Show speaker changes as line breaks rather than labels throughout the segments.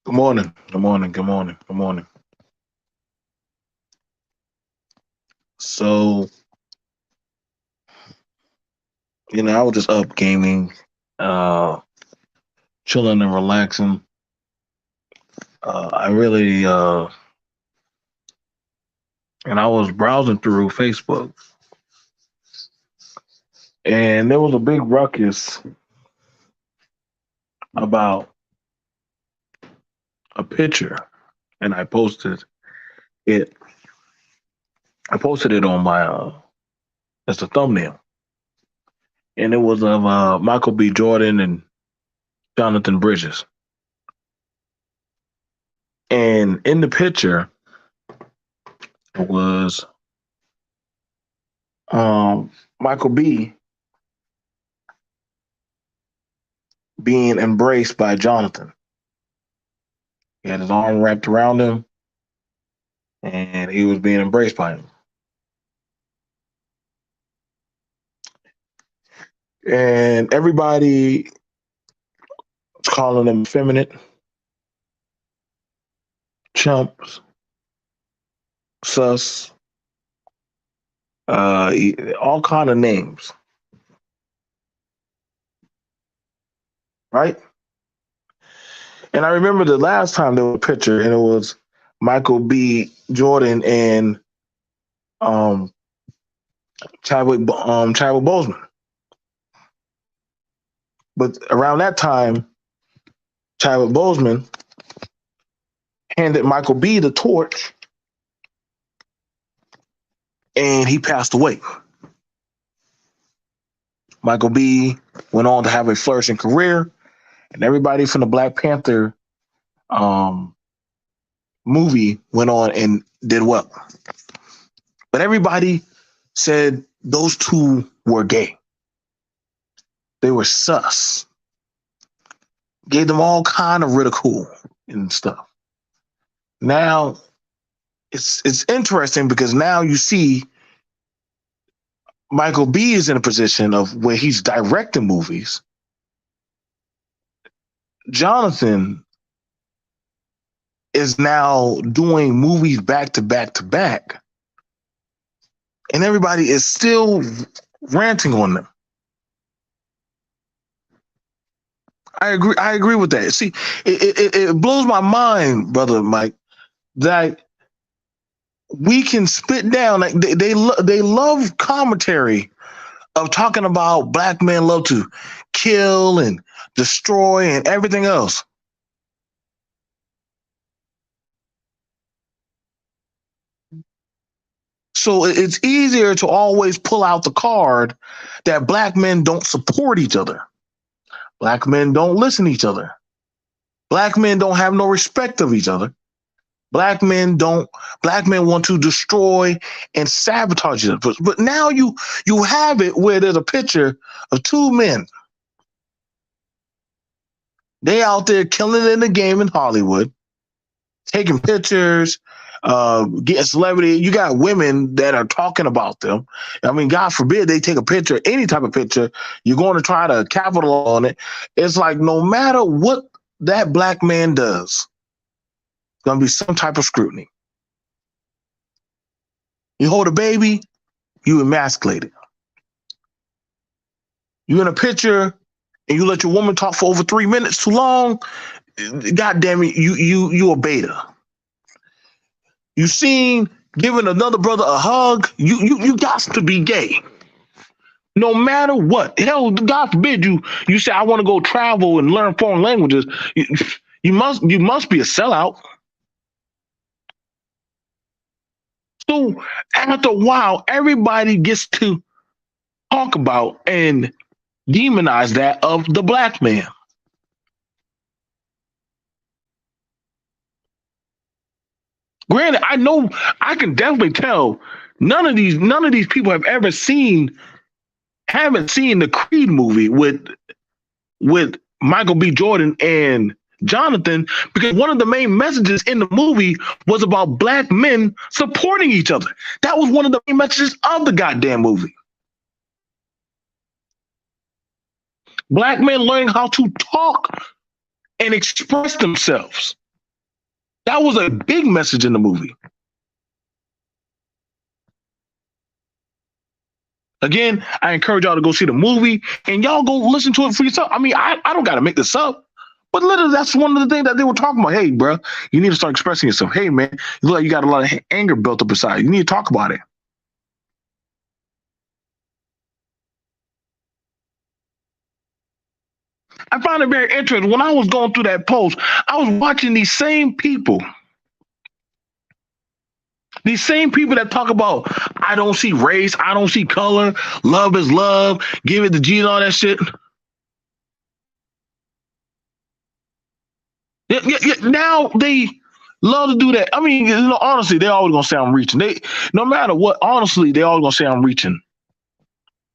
Good morning. Good morning. Good morning. Good morning. So, I was just up gaming, uh, chilling and relaxing. I really, and I was browsing through Facebook, and there was a big ruckus about a picture, and it. I posted it on my as a thumbnail, and it was of Michael B. Jordan and Jonathan Bridges, and in the picture was Michael B. being embraced by Jonathan. He had his arm wrapped around him, and he was being embraced by him. And everybody was calling him effeminate, chumps, sus, all kind of names, right? And I remember the last time there was a picture, and it was Michael B. Jordan and um, Chadwick Boseman. But around that time, Chadwick Boseman handed Michael B. the torch, and he passed away. Michael B. went on to have a flourishing career, and everybody from the Black Panther um, movie went on and did well. But everybody said those two were gay. They were sus. Gave them all kind of ridicule and stuff. Now it's interesting because now you see Michael B is in a position of where he's directing movies. Jonathan is now doing movies back to back to back, and everybody is still ranting on them. I agree. I agree with that. See, it blows my mind, brother Mike, that we can spit down. Like they love commentary of talking about black men love to kill and destroy and everything else. So it's easier to always pull out the card that black men don't support each other. Black men don't listen to each other. Black men don't have no respect of each other. Black men want to destroy and sabotage each other. But now you have it where there's a picture of two men. They out there killing it in the game in Hollywood, taking pictures, getting celebrity. You got women that are talking about them. I mean, God forbid they take a picture, any type of picture, you're going to try to capitalize on it. It's like no matter what that black man does, there's going to be some type of scrutiny. You hold a baby, you emasculate it. You in a picture and you let your woman talk for over 3 minutes too long, God damn it, you a beta. You seen giving another brother a hug, you got to be gay. No matter what. Hell, God forbid you say I want to go travel and learn foreign languages. You must be a sellout. So after a while, everybody gets to talk about and demonize that of the black man. Granted, I know I can definitely tell none of these people have ever haven't seen the Creed movie with Michael B. Jordan and Jonathan, because one of the main messages in the movie was about black men supporting each other. That was one of the main messages of the goddamn movie. Black men learning how to talk and express themselves. That was a big message in the movie. Again, I encourage y'all to go see the movie and y'all go listen to it for yourself. I mean, I don't got to make this up, but literally, that's one of the things that they were talking about. Hey, bro, you need to start expressing yourself. Hey, man, you look like you got a lot of anger built up inside. You need to talk about it. I found it very interesting. When I was going through that post, I was watching these same people that talk about, I don't see race, I don't see color, love is love, give it to G and all that shit. Yeah. Now they love to do that. I mean, honestly, they always gonna say I'm reaching. No matter what, honestly, they always gonna say I'm reaching.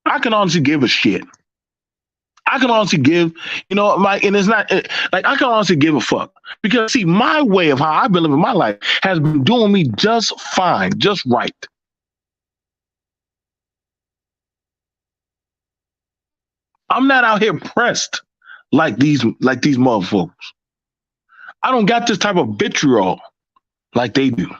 I can honestly give a shit. I can honestly give, and it's not like I can honestly give a fuck because see, my way of how I've been living my life has been doing me just fine, just right. I'm not out here pressed like these motherfuckers. I don't got this type of vitriol like they do.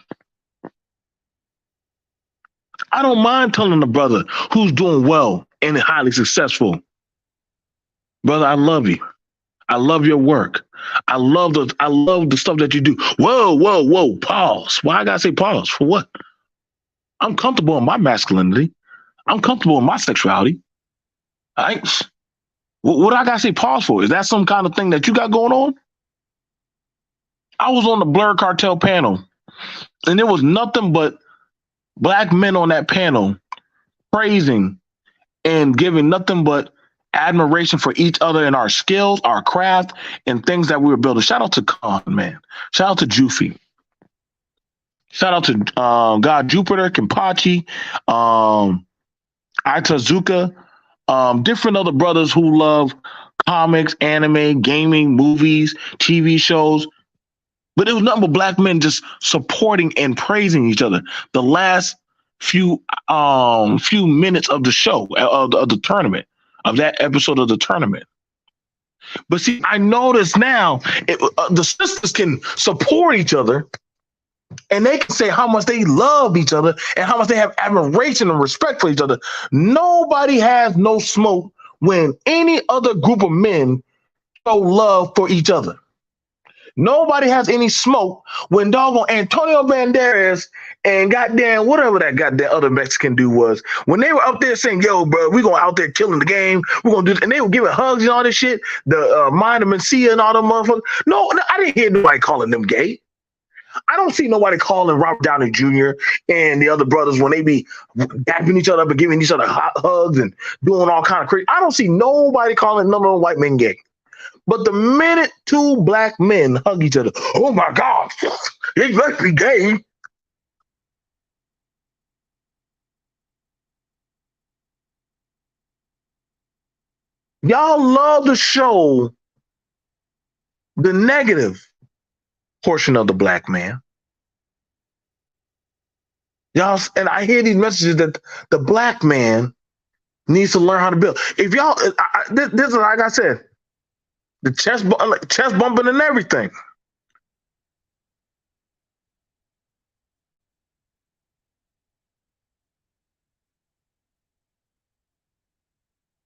I don't mind telling a brother who's doing well and highly successful, brother, I love you. I love your work. I love the stuff that you do. Whoa, pause. Why I gotta say pause? For what? I'm comfortable in my masculinity. I'm comfortable in my sexuality. What I gotta say pause for? Is that some kind of thing that you got going on? I was on the Blur Cartel panel, and there was nothing but black men on that panel praising and giving nothing but admiration for each other and our skills, our craft, and things that we were building. Shout out to Khan, man. Shout out to Jufi. Shout out to God Jupiter, Kimpachi, Itazuka, different other brothers who love comics, anime, gaming, movies, TV shows. But it was nothing but black men just supporting and praising each other. The last few minutes of the show, of the tournament, of that episode of the tournament. But see, I notice now the sisters can support each other and they can say how much they love each other and how much they have admiration and respect for each other. Nobody has no smoke when any other group of men show love for each other. Nobody has any smoke when doggone Antonio Banderas and goddamn whatever that goddamn other Mexican dude was, when they were up there saying, yo, bro, we're going out there killing the game. We're going to do this. And they were giving hugs and all this shit. The Mind of Mencia and all them motherfuckers. No, I didn't hear nobody calling them gay. I don't see nobody calling Robert Downey Jr. and the other brothers when they be dapping each other up and giving each other hugs and doing all kind of crazy. I don't see nobody calling none of them white men gay. But the minute two black men hug each other, oh my God, he must be gay. Y'all love to show the negative portion of the black man. Y'all, and I hear these messages that the black man needs to learn how to build. If y'all, this is like I said, the chest bumping and everything.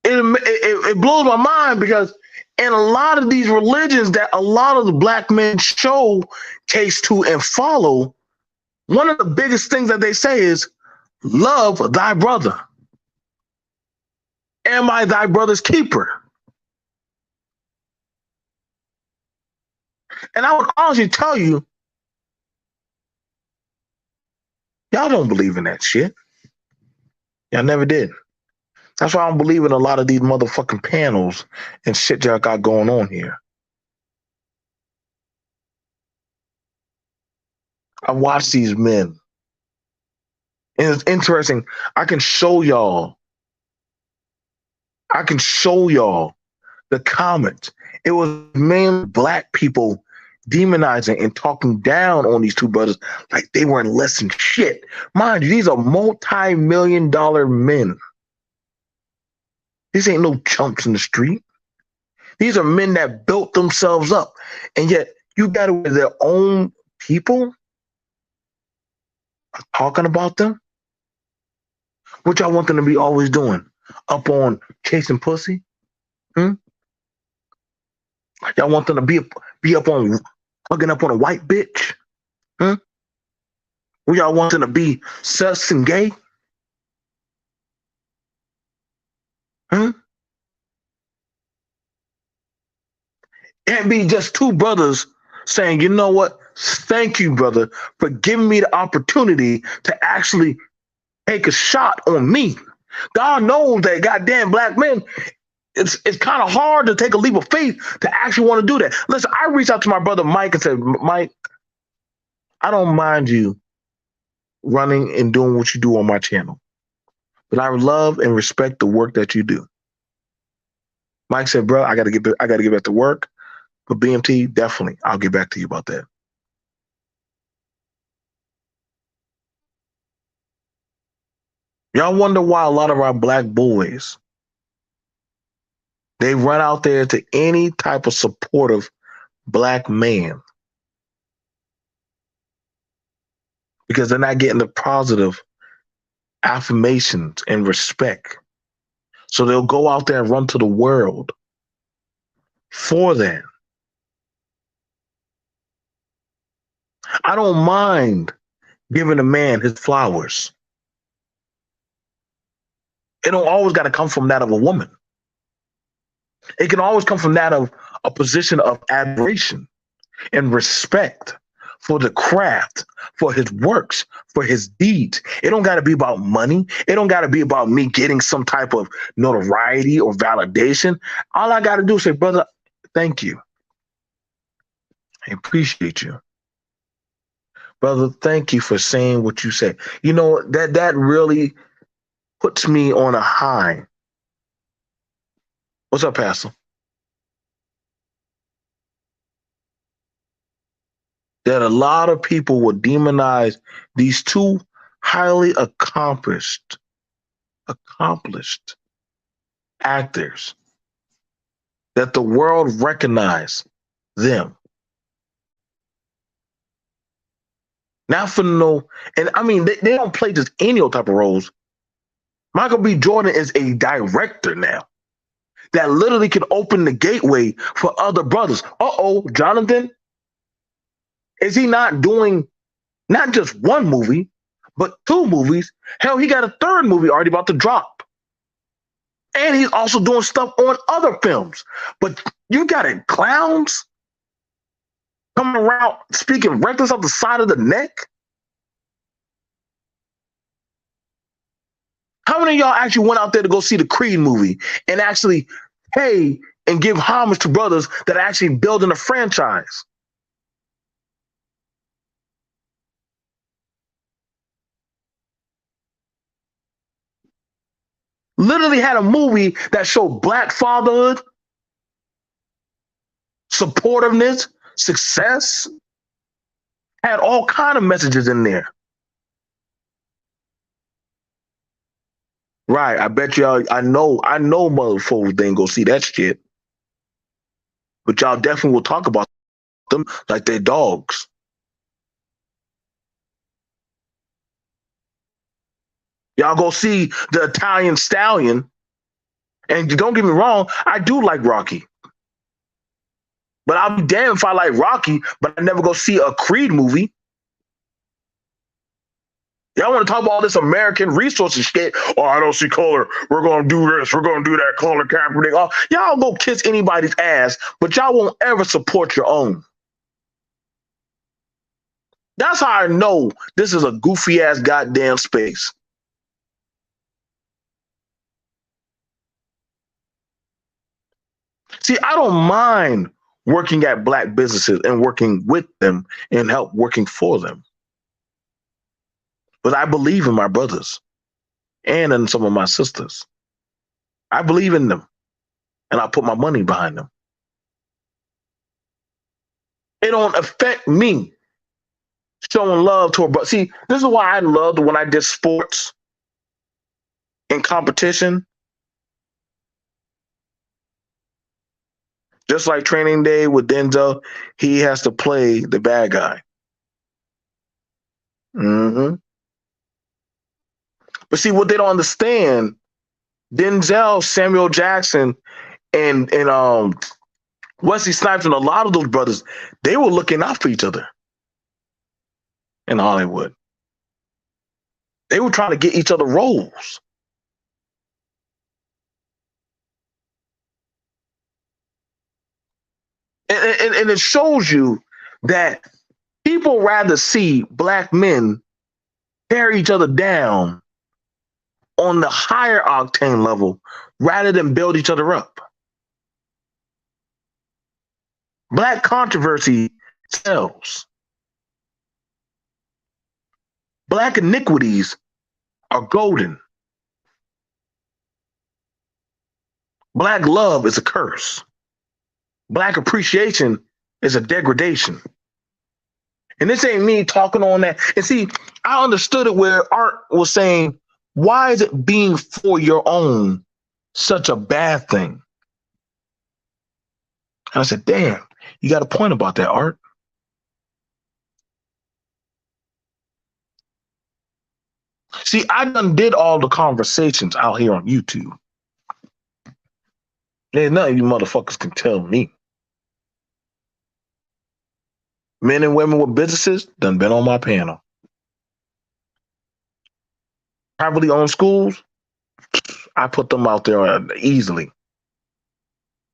It blows my mind because in a lot of these religions that a lot of the black men show case to and follow, one of the biggest things that they say is love thy brother. Am I thy brother's keeper? And I would honestly tell you, y'all don't believe in that shit. Y'all never did. That's why I don't believe in a lot of these motherfucking panels and shit y'all got going on here. I watch these men. And it's interesting. I can show y'all the comments. It was mainly black people demonizing and talking down on these two brothers like they weren't less than shit. Mind you, these are multi-million-dollar men. These ain't no chumps in the street. These are men that built themselves up. And yet you got to wear their own people are talking about them, what y'all want them to be always doing? Up on chasing pussy? Hmm? Y'all want them to be up on hugging up on a white bitch? Hmm? What y'all want them to be sus and gay? Hmm? Can't be just two brothers saying, you know what? Thank you, brother, for giving me the opportunity to actually take a shot on me. God knows that goddamn black men, it's kind of hard to take a leap of faith to actually want to do that. Listen, I reached out to my brother Mike and said, Mike, I don't mind you running and doing what you do on my channel, but I love and respect the work that you do. Mike said, bro, I gotta get back to work. But BMT, definitely, I'll get back to you about that. Y'all wonder why a lot of our black boys, they run out there to any type of supportive black man because they're not getting the positive affirmations and respect. So they'll go out there and run to the world for that. I don't mind giving a man his flowers. It don't always got to come from that of a woman. It can always come from that of a position of admiration and respect for the craft, for his works, for his deeds. It don't got to be about money. It don't got to be about me getting some type of notoriety or validation. All I got to do is say, brother, thank you. I appreciate you. Brother, thank you for saying what you say. You know, that really puts me on a high. What's up, Pastor? That a lot of people will demonize these two highly accomplished actors, that the world recognize them. Not for no, and I mean, they don't play just any old type of roles. Michael B. Jordan is a director now that literally can open the gateway for other brothers. Uh-oh, Jonathan, is he not doing not just one movie, but two movies? Hell, he got a third movie already about to drop. And he's also doing stuff on other films. But you got it, clowns coming around speaking reckless off the side of the neck. How many of y'all actually went out there to go see the Creed movie and actually pay and give homage to brothers that are actually building a franchise? Literally had a movie that showed black fatherhood, supportiveness, success, had all kind of messages in there. Right. I bet y'all, I know motherfuckers didn't go see that shit. But y'all definitely will talk about them like they're dogs. Y'all go see the Italian Stallion. And don't get me wrong, I do like Rocky. But I'll be damned if I like Rocky, but I never go see a Creed movie. Y'all want to talk about all this American resources shit? Oh, I don't see color. We're gonna do this. We're gonna do that. Color Kaepernick. Oh, y'all go kiss anybody's ass, but y'all won't ever support your own. That's how I know this is a goofy ass goddamn space. See, I don't mind working at black businesses and working with them and help working for them. But I believe in my brothers and in some of my sisters. I believe in them and I put my money behind them. It don't affect me showing love to a brother. See, this is why I loved when I did sports in competition. Just like Training Day with Denzel, he has to play the bad guy. Mm-hmm. But see, what they don't understand, Denzel, Samuel Jackson, and Wesley Snipes, and a lot of those brothers, they were looking out for each other in Hollywood. They were trying to get each other roles. And it shows you that people rather see black men tear each other down on the higher octane level rather than build each other up. Black controversy sells. Black iniquities are golden. Black love is a curse. Black appreciation is a degradation. And this ain't me talking on that. And see, I understood it where Art was saying, why is it being for your own such a bad thing? And I said, damn, you got a point about that, Art. See, I done did all the conversations out here on YouTube. There's nothing you motherfuckers can tell me. Men and women with businesses done been on my panel. Privately owned schools, I put them out there easily.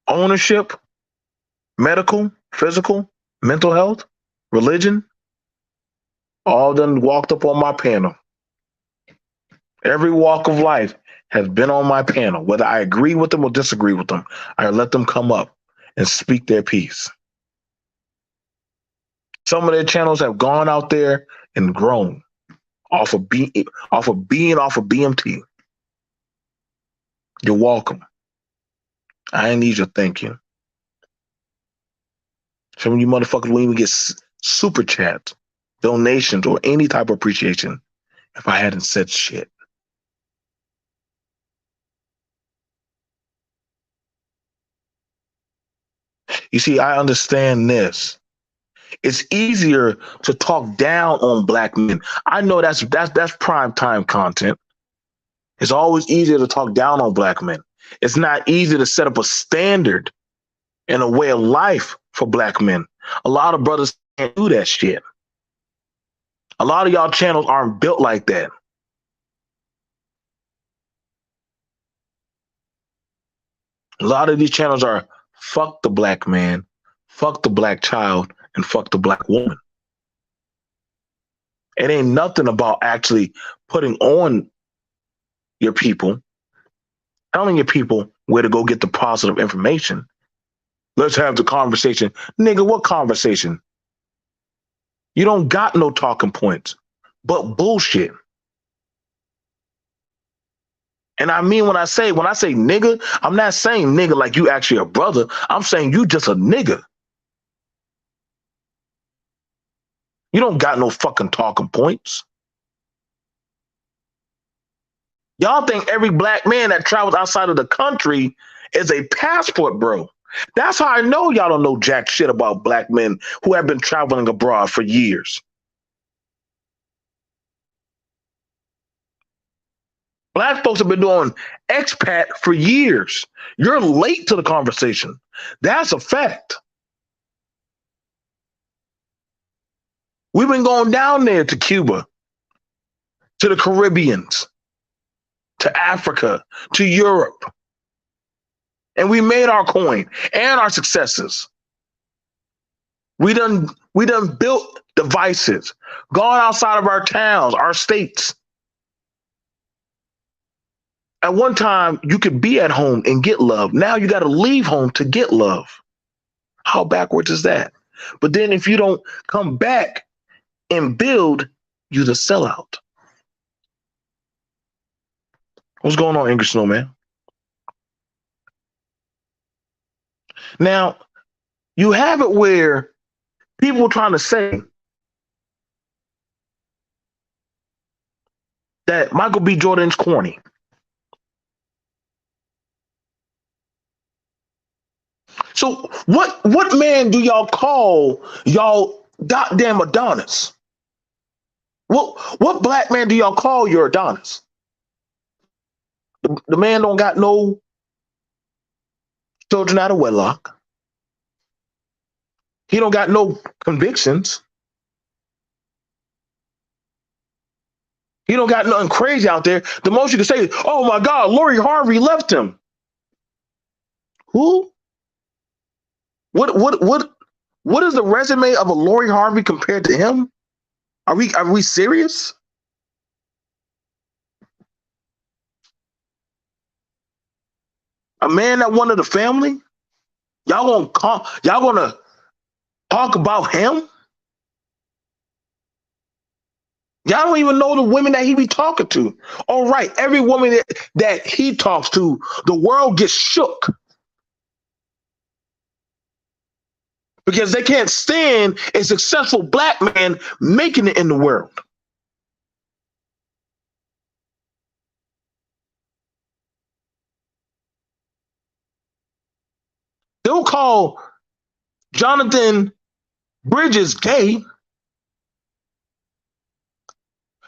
Ownership, medical, physical, mental health, religion, all done walked up on my panel. Every walk of life has been on my panel. Whether I agree with them or disagree with them, I let them come up and speak their piece. Some of their channels have gone out there and grown off of BMT. You're welcome. I ain't need your thank you. Some of you motherfuckers wouldn't even get super chats, donations, or any type of appreciation if I hadn't said shit. You see, I understand this. It's easier to talk down on black men. I know that's prime time content. It's always easier to talk down on black men. It's not easy to set up a standard and a way of life for black men. A lot of brothers can't do that shit. A lot of y'all channels aren't built like that. A lot of these channels are fuck the black man, fuck the black child, and fuck the black woman. It ain't nothing about actually putting on your people, telling your people where to go get the positive information. Let's have the conversation. Nigga, what conversation? You don't got no talking points, but bullshit. And I mean, when I say nigga, I'm not saying nigga like you actually a brother. I'm saying you just a nigga. You don't got no fucking talking points. Y'all think every black man that travels outside of the country is a passport, bro. That's how I know y'all don't know jack shit about black men who have been traveling abroad for years. Black folks have been doing expat for years. You're late to the conversation. That's a fact. We've been going down there to Cuba, to the Caribbeans, to Africa, to Europe. And we made our coin and our successes. We done built devices, gone outside of our towns, our states. At one time, you could be at home and get love. Now you got to leave home to get love. How backwards is that? But then if you don't come back and build, you're the sellout. What's going on, English Snowman? Now, you have it where people are trying to say that Michael B. Jordan's corny. So what man do y'all call y'all goddamn Adonis? What black man do y'all call your Adonis? The man don't got no children out of wedlock. He don't got no convictions. He don't got nothing crazy out there. The most you can say is, "Oh my God, Lori Harvey left him." Who? What is the resume of a Lori Harvey compared to him? Are we serious? A man that wanted a family? Y'all gonna talk about him? Y'all don't even know the women that he be talking to. All right, every woman that he talks to, the world gets shook because they can't stand a successful black man making it in the world. They'll call Jonathan Bridges gay,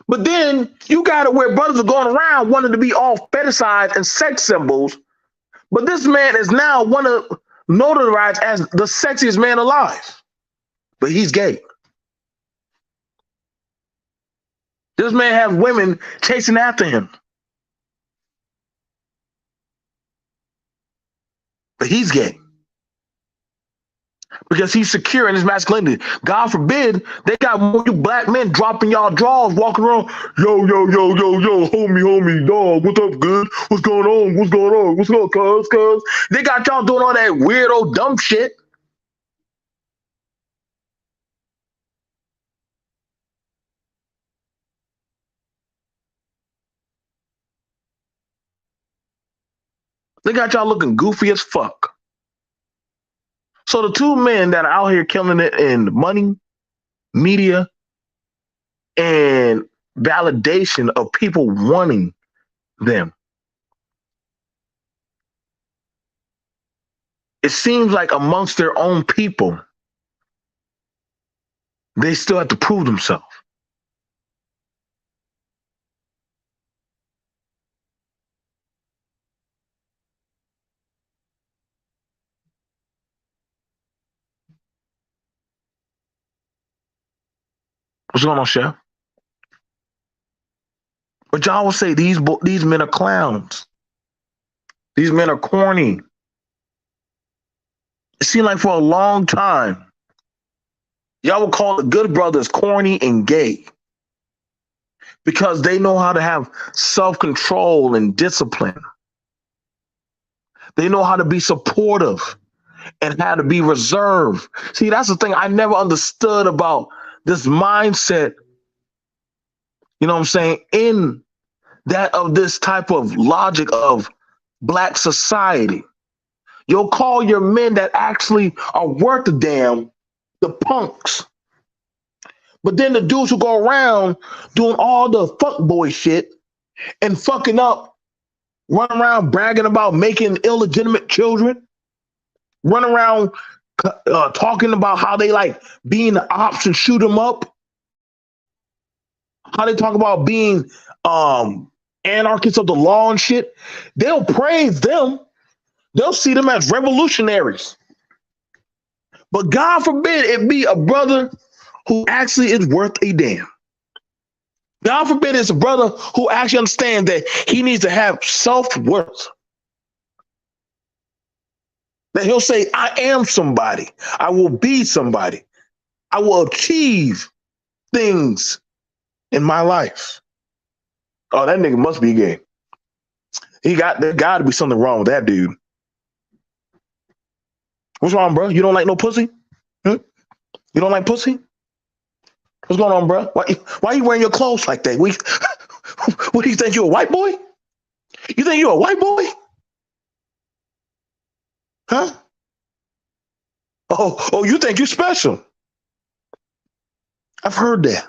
but then you got it where brothers are going around wanting to be all fetishized and sex symbols. But this man is now one of notarized as the sexiest man alive, but he's gay. This man has women chasing after him, but he's gay because he's secure in his masculinity. God forbid they got more you black men dropping y'all drawers, walking around, yo, yo, yo, yo, yo, homie, dog, what's up, good? What's going on? What's going on? What's up, cuz? They got y'all doing all that weirdo, dumb shit. They got y'all looking goofy as fuck. So the two men that are out here killing it in money, media, and validation of people wanting them. It seems like amongst their own people, they still have to prove themselves. What's going on, Chef? But y'all will say these men are clowns. These men are corny. It seemed like for a long time, y'all would call the good brothers corny and gay because they know how to have self-control and discipline. They know how to be supportive and how to be reserved. See, that's the thing I never understood about this mindset, you know what I'm saying, in that of this type of logic of black society. You'll call your men that actually are worth a damn the punks. But then the dudes who go around doing all the fuck boy shit and fucking up, run around bragging about making illegitimate children, run around talking about how they like being the ops and shoot them up, how they talk about being anarchists of the law and shit. They'll praise them. They'll see them as revolutionaries. But God forbid it be a brother who actually is worth a damn. God forbid it's a brother who actually understands that he needs to have self-worth. That he'll say, I am somebody. I will be somebody. I will achieve things in my life. Oh, that nigga must be gay. There got to be something wrong with that dude. What's wrong, bro? You don't like no pussy? You don't like pussy? What's going on, bro? Why are you wearing your clothes like that? What do you think? You a white boy? You think you a white boy? Huh? Oh, you think you special? I've heard that.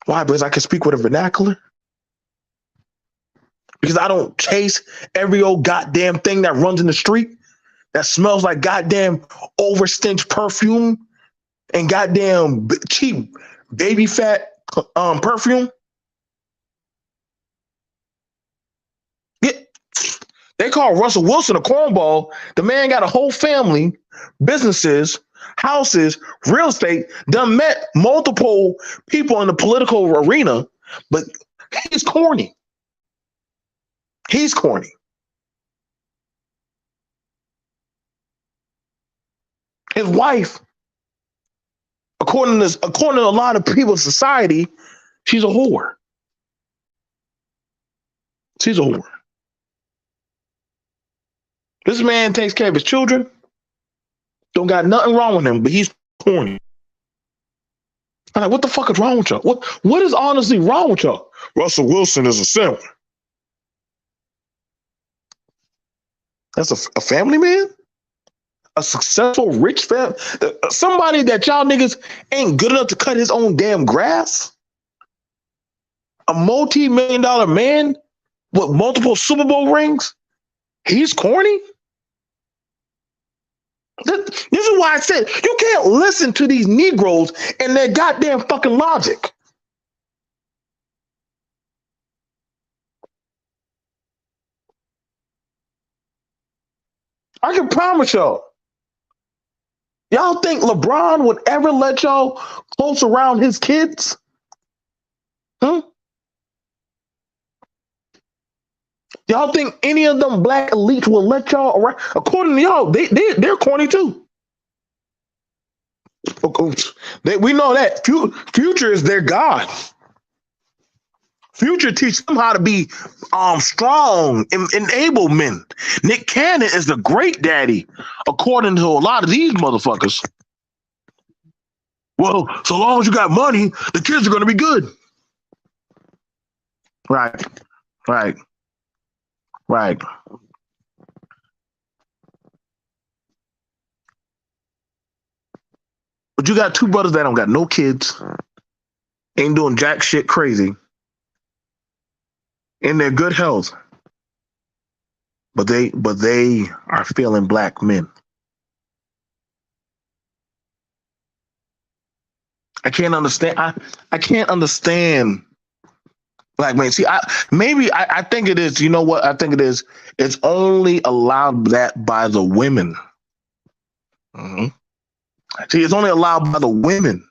Why? Because I can speak with a vernacular? Because I don't chase every old goddamn thing that runs in the street that smells like goddamn overstench perfume and goddamn cheap baby fat perfume. Yeah. They call Russell Wilson a cornball. The man got a whole family, businesses, houses, real estate, done met multiple people in the political arena, but he's corny. He's corny. His wife, according to a lot of people in society, she's a whore. She's a whore. This man takes care of his children. Don't got nothing wrong with him, but he's corny. I'm like, what the fuck is wrong with y'all? What is honestly wrong with y'all? Russell Wilson is a simp. That's a family man? A successful, rich family? Somebody that y'all niggas ain't good enough to cut his own damn grass? A multi-million-dollar man with multiple Super Bowl rings? He's corny? This is why I said you can't listen to these Negroes and their goddamn fucking logic. I can promise y'all. Y'all think LeBron would ever let y'all close around his kids? Huh? Y'all think any of them black elites will let y'all around? According to y'all, they're corny too. We know that. Future is their god. Future teach them how to be strong and enable men. Nick Cannon is the great daddy, according to a lot of these motherfuckers. Well, so long as you got money, the kids are going to be good. Right. But you got two brothers that don't got no kids, ain't doing jack shit crazy, in their good health, but they are feeling black men. I can't understand. I can't understand black men. See, I think it is. You know what? I think it is. It's only allowed that by the women. Mm-hmm. See, it's only allowed by the women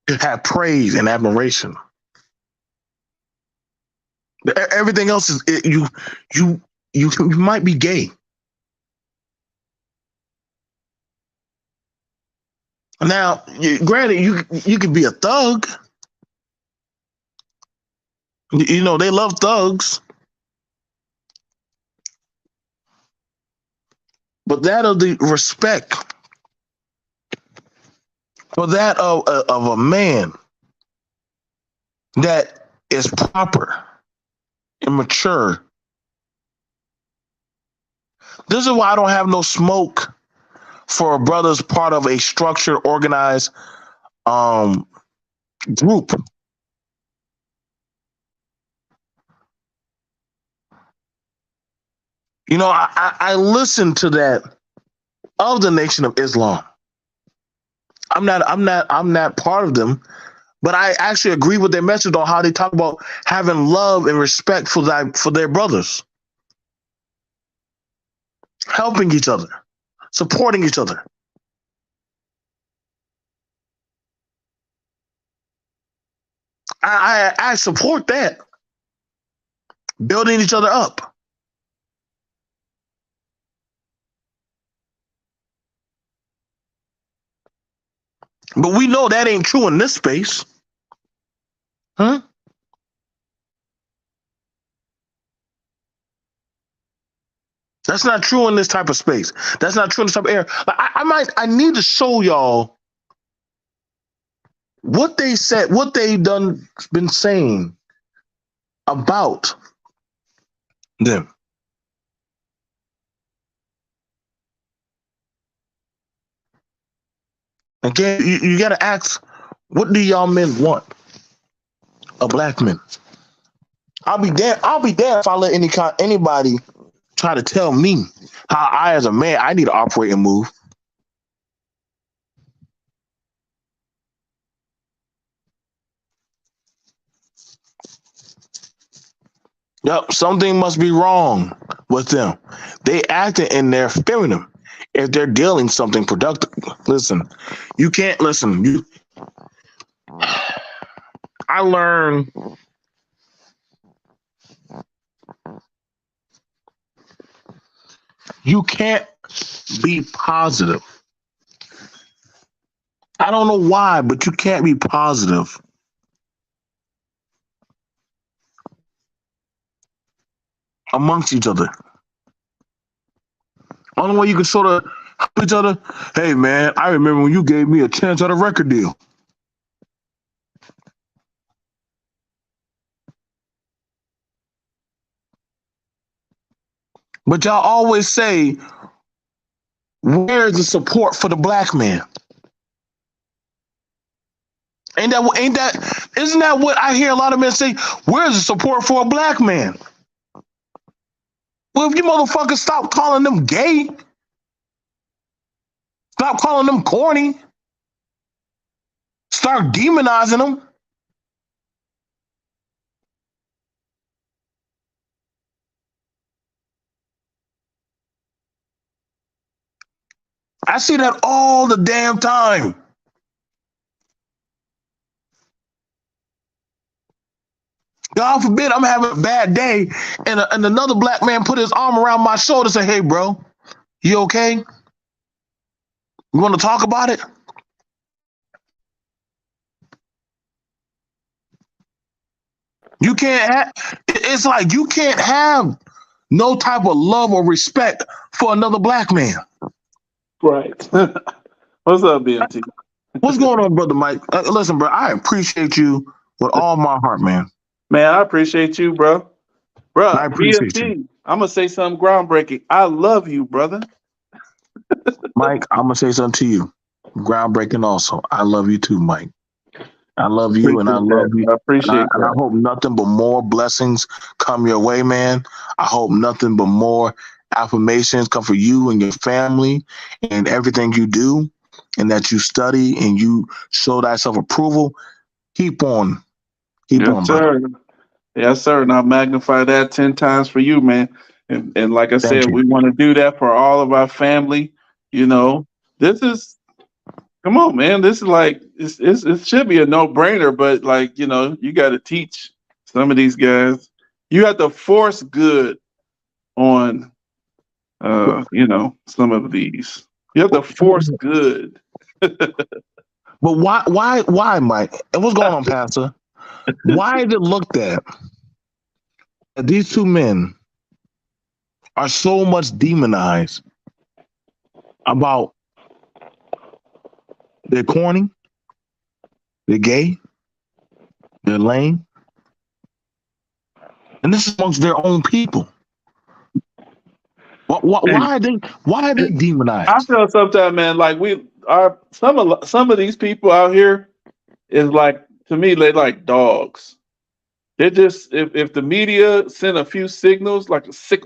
to have praise and admiration. Everything else is you might be gay. Now, granted, you could be a thug. You know, they love thugs. But that of the respect for that of a man that is proper and mature. This is why I don't have no smoke for a brother's part of a structured, organized group. You know, I listen to that of the Nation of Islam. I'm not part of them, but I actually agree with their message on how they talk about having love and respect for their brothers, helping each other, supporting each other. I support that. Building each other up. But we know that ain't true in this space. Huh? That's not true in this type of space. That's not true in this type of area. I need to show y'all what they said, what they been saying about them. Again, you got to ask, what do y'all men want? A black man. I'll be damned if I let anybody try to tell me how I, as a man, I need to operate and move. Yep, something must be wrong with them. They acting in their feminine if they're dealing something productive. Listen, you can't listen. I learned you can't be positive. I don't know why, but you can't be positive amongst each other. Only way you can sort of help each other. Hey man, I remember when you gave me a chance at a record deal. But y'all always say, where's the support for the black man? Isn't that what I hear a lot of men say? Where's the support for a black man? Well, if you motherfuckers stop calling them gay, stop calling them corny, start demonizing them. I see that all the damn time. God forbid I'm having a bad day and another black man put his arm around my shoulder and say, hey, bro, you okay? You want to talk about it? You can't have, it's like you can't have no type of love or respect for another black man.
Right. What's up, BMT?
What's going on, brother Mike? Listen, bro, I appreciate you with all my heart, man.
Man, I appreciate you, bro. Bro,
I appreciate
BMT,
you.
I'm going to say something groundbreaking. I love you, brother.
Mike, I'm going to say something to you. Groundbreaking also. I love you too, Mike. I love you and I love you.
I appreciate
and I hope nothing but more blessings come your way, man. I hope nothing but more affirmations come for you and your family and everything you do, and that you study and you show that self-approval. Keep on. Keep on,
sir.
brother.
Yes, sir. And I'll magnify that 10 times for you, man. And like I said, we want to do that for all of our family. You know, this is, come on, man. This is like, it should be a no-brainer, but like, you know, you got to teach some of these guys. You have to force good on, you know, some of these. You have to force good.
But why, Mike? And what's going on, Pastor? Why is it looked at that these two men are so much demonized about they're corny, they're gay, they're lame, and this is amongst their own people? Why are they demonized?
I feel sometimes, man, like some of these people out here is like, to me, they like dogs. They just, if the media send a few signals, like a sick,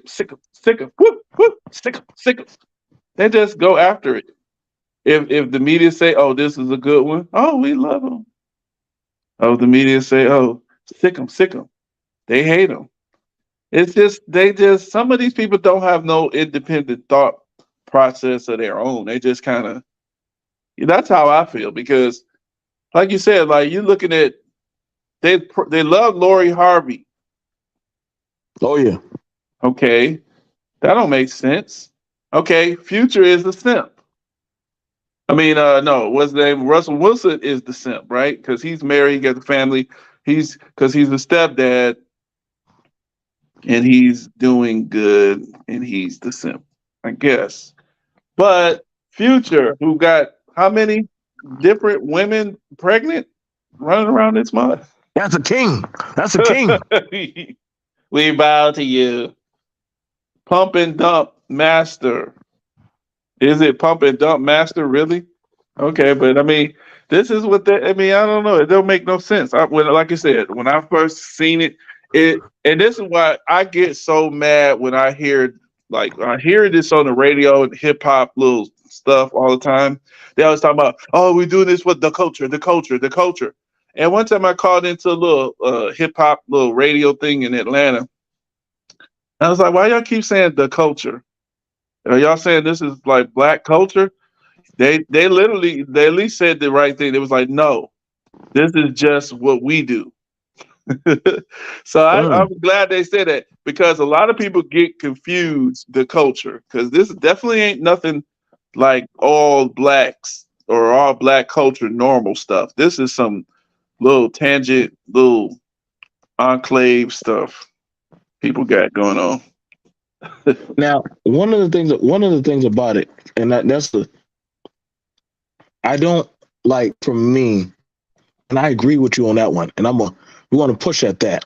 whoop, whoop, sick, they just go after it. If the media say, oh, this is a good one, oh, we love them. Oh, the media say, oh, sick them, they hate them. It's just, some of these people don't have no independent thought process of their own. They just kind of, that's how I feel, because like you said, like you're looking at, they love Lori Harvey.
Oh yeah.
Okay, that don't make sense. Okay, Future is the simp. I mean, no, what's the name? Russell Wilson is the simp, right? Because he's married, he got the family. Because he's a stepdad, and he's doing good, and he's the simp, I guess. But Future, who got how many different women pregnant running around this month?
That's a king. That's a king.
We bow to you. Pump and dump master. Is it pump and dump master, really? Okay, but I mean, this is what I don't know. It don't make no sense. Like I said, when I first seen it, and this is why I get so mad when I hear this on the radio and hip hop little stuff all the time. They always talk about, oh, we're doing this with the culture. And one time I called into a little hip hop little radio thing in Atlanta, I was like, why y'all keep saying the culture? Are y'all saying this is like black culture? They literally they at least said the right thing. They was like, no, this is just what we do. So
Mm.
I'm glad they said that because a lot of people get confused the culture because this definitely ain't nothing like all blacks or all black culture normal stuff. This is some little tangent, little enclave stuff people got going on.
Now, one of the things about it, and that's the I don't like for me, and I agree with you on that one, and we want to push at that.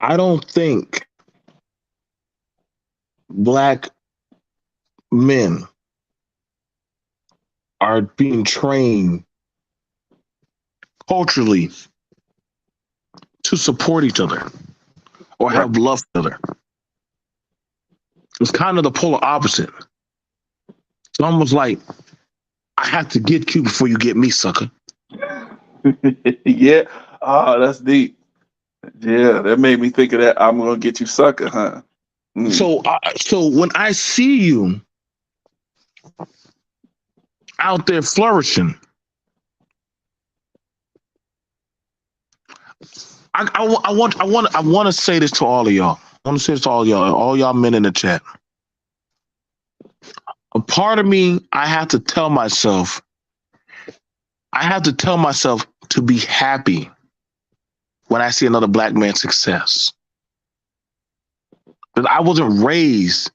I don't think black men are being trained culturally to support each other or
Right.
have love for each other. It's kind of the polar opposite. It's almost like I have to get you before you get me, sucker.
Yeah. Oh, that's deep. Yeah, that made me think of that. I'm gonna get you, sucker, huh? Mm.
So when I see you out there flourishing, I want to say this to all of y'all. I want to say this to all y'all men in the chat. A part of me, I have to tell myself to be happy when I see another black man's success. Because I wasn't raised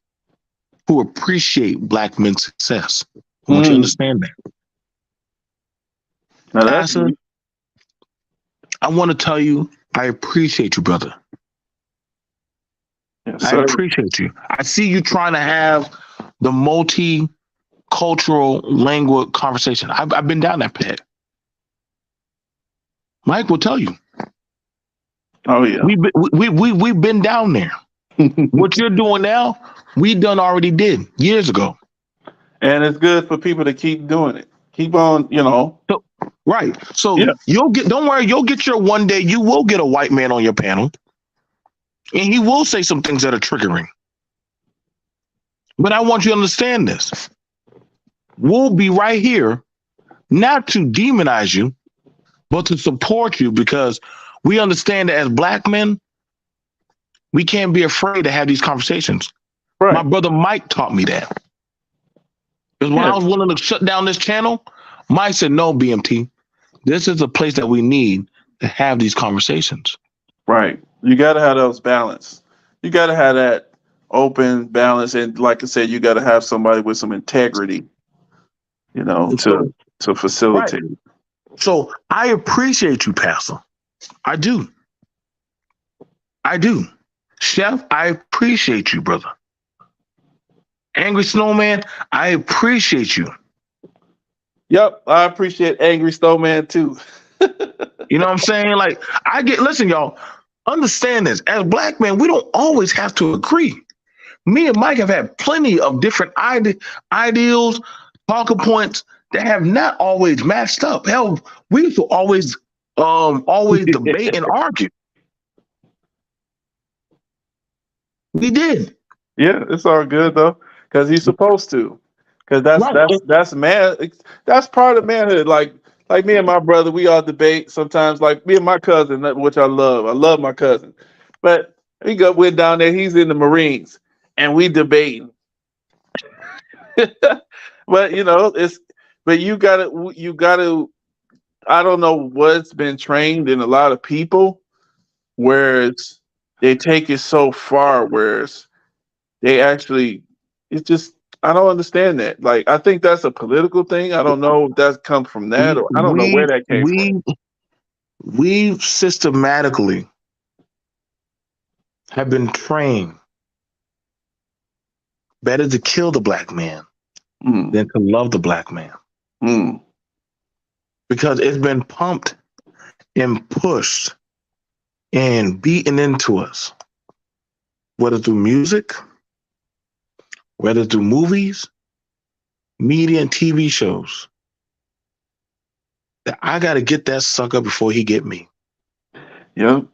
to appreciate black men's success. I want you to
Mm.
understand that.
Now that's
Pastor,
deep.
I want to tell you, I appreciate you, brother.
Yes,
I
sir.
appreciate you. I see you trying to have the multicultural language conversation. I've been down that path. Mike will tell you.
Oh yeah.
We've been down there. What you're doing now, we done already did years ago.
And it's good for people to keep doing it. Keep on,
So, right. So
Yeah.
don't worry, you'll get your one day, you will get a white man on your panel. And he will say some things that are triggering. But I want you to understand this. We'll be right here, not to demonize you, but to support you because we understand that as black men, we can't be afraid to have these conversations. My
Right.
brother Mike taught me that. Because when I
Yeah.
was willing to shut down this channel, Mike said, no, BMT, this is a place that we need to have these conversations.
Right. You got to have those balance. You got to have that open balance, and like I said, you got to have somebody with some integrity,
And so,
to
right.
facilitate.
So I appreciate you, Pastor. I do. I do. Chef, I appreciate you, brother. Angry Snowman, I appreciate you.
Yep, I appreciate Angry Snowman too.
You know what I'm saying? Like, listen, y'all, understand this. As black men, we don't always have to agree. Me and Mike have had plenty of different ideals, talking points that have not always matched up. Hell, we used to always debate and argue. We did.
Yeah, it's all good though, because he's supposed to. Because
Right.
that's man. That's part of manhood. Like me and my brother, we all debate sometimes. Like me and my cousin, which I love. I love my cousin, but went down there. He's in the Marines, and we debating. But you gotta. I don't know what's been trained in a lot of people, whereas they take it so far, whereas they actually, it's just, I don't understand that. Like, I think that's a political thing. I don't know if that comes from that,
We
or I don't know where
we
that came from.
we we systematically have been trained better to kill the black man
Mm,
than to love the black man
mm,
because it's been pumped and pushed and beaten into us, whether through music, whether through movies, media, and TV shows. That I got to get that sucker before he get me.
yep.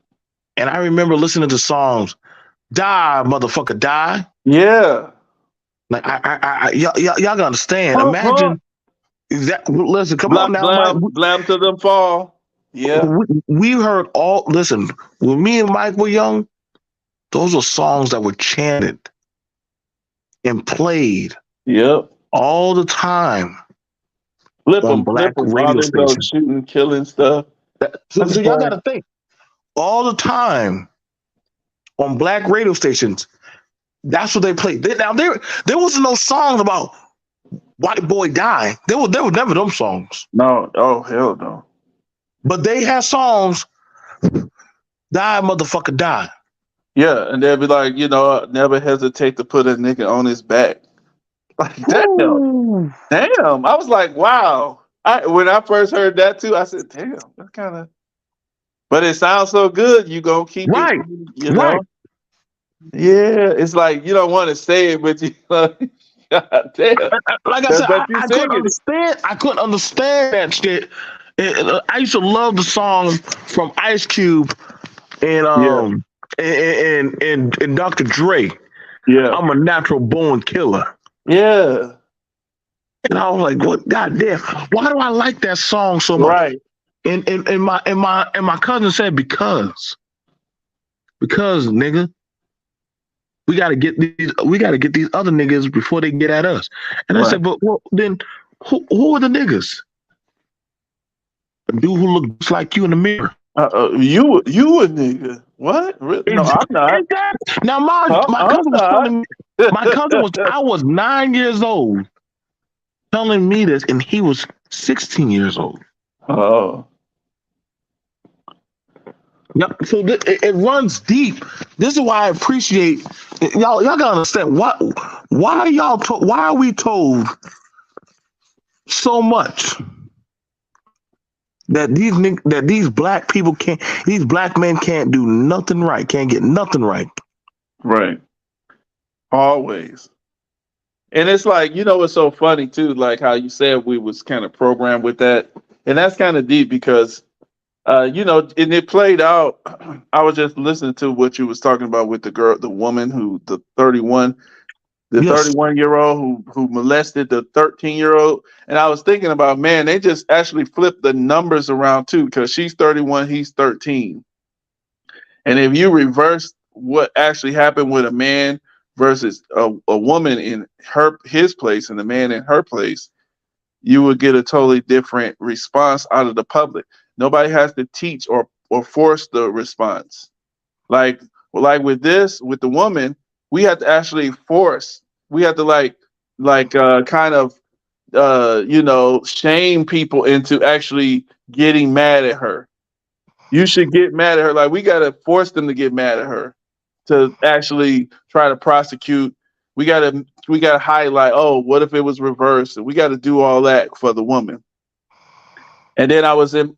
And I remember listening to songs Die, motherfucker, die.
Yeah.
Like y'all gotta understand.
Punk, punk.
Imagine that. Listen, come on
Blam,
now, Mike.
blam, blam to them fall. Yeah.
We heard all. Listen, when me and Mike were young, those were songs that were chanted and played
Yep.
all the time
Flip
on
them, flip
black
them. All
radio
them those
stations.
shooting, killing stuff.
So y'all got to think all the time on black radio stations. That's what they played. Now there wasn't no songs about white boy dying. There were never them songs.
No. Oh hell no.
But they had songs. Die, motherfucker, die.
Yeah, and they'll be like, never hesitate to put a nigga on his back. Like, damn,
Ooh.
damn. I was like, wow. When I first heard that too, I said, damn, that's kind of. But it sounds so good. You gonna keep it,
Right,
you
right.
know? Yeah, it's like you don't want to say it, but you like, God damn.
Like I said,
But you
I couldn't
singing it.
understand. I couldn't understand that shit. I used to love the song from Ice Cube and
Yeah,
and Dr. Dre.
yeah,
I'm a natural born killer.
yeah.
And I was like, "What? Goddamn! Why do I like that song so much?"
Right,
And my cousin said, because nigga, we got to get these other niggas before they get at us. And I
right.
said, but well, then who are the niggas? A dude who looks just like you in the mirror.
You a nigga? What? No, I'm not.
Exactly. Now my
I'm
cousin was
not.
telling me. I was 9 years old telling me this, and he was 16 years old.
Oh,
Yep. So it runs deep. This is why I appreciate y'all. Y'all gotta understand why why are we told so much that these black people can't, these black men can't do nothing right, can't get nothing right.
right. Always. And it's like, it's so funny too, like how you said we was kind of programmed with that. And that's kind of deep because and it played out. I was just listening to what you was talking about with the woman the 31, the
Yes.
31-year-old who molested the 13-year-old. And I was thinking about, man, they just actually flipped the numbers around too, because she's 31, he's 13. And if you reverse what actually happened with a man versus a woman in his place and a man in her place, you would get a totally different response out of the public. Nobody has to teach or force the response. Like with the woman, we have to actually force. We have to kind of shame people into actually getting mad at her. You should get mad at her. Like we gotta force them to get mad at her to actually try to prosecute. We gotta highlight, oh, what if it was reversed? And we gotta do all that for the woman. And then I was in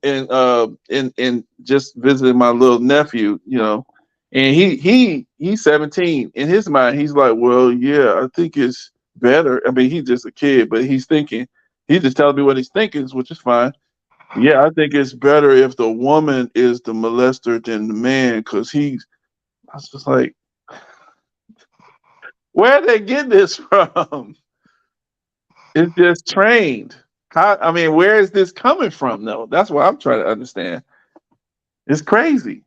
just visiting my little nephew, and he's 17. In his mind, he's like, well, yeah, I think it's better. I mean, he's just a kid, but he's just telling me what he's thinking, which is fine. Yeah, I think it's better if the woman is the molester than the man, because I was just like, where they get this from? It's just trained. Where is this coming from, though? That's what I'm trying to understand. It's crazy.